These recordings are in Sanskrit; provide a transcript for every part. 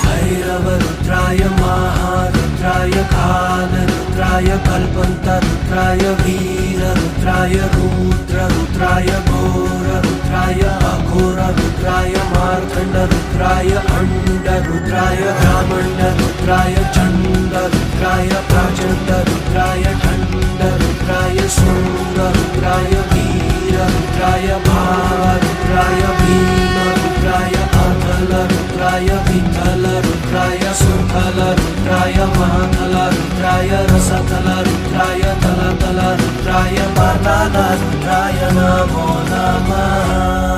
भैरवरुद्राय महारुद्राय कालरुद्राय कल्पन्तरुद्राय वीररुद्राय रुद्ररुद्राय घोररुद्राय अघोररुद्राय मार्तण्डरुद्राय अण्डरुद्राय ब्राह्मण्डरुद्राय चण्डरुद्राय प्रचण्डरुद्राय खण्डरुद्राय शृङ्गरुद्राय वीररुद्राय भावरुद्राय भीमरुद्राय अथलरुद्राय विठलरुद्राय सुथलरुद्राय महाथलरुद्राय रसथलरुद्राय तलतलरुद्राय पातालरुद्राय नमो नमः।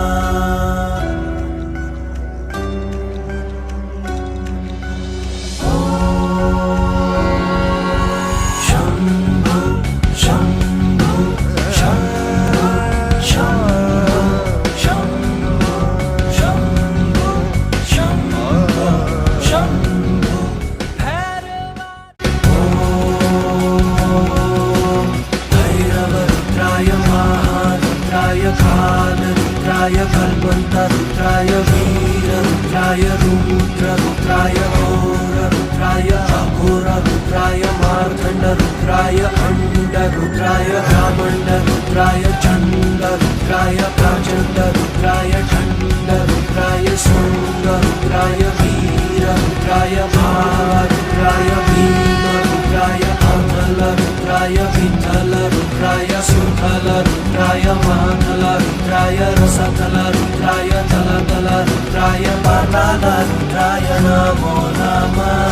कालरुद्राय कल्पन्तरुद्राय वीररुद्राय रुद्ररुद्राय घोररुद्राय अघोररुद्राय मार्तण्डरुद्राय अण्डरुद्राय ब्राह्मण्डरुद्राय चण्डरुद्राय प्रचण्डरुद्राय खण्डरुद्राय शृङ्गरुद्राय वीररुद्राय भावरुद्राय भीमरुद्राय अथलरुद्राय विठलरुद्राय सुथलरुद्राय महाथलरुद्राय रसथलरुद्राय तलतलरुद्राय पातालरुद्राय नमो नमः।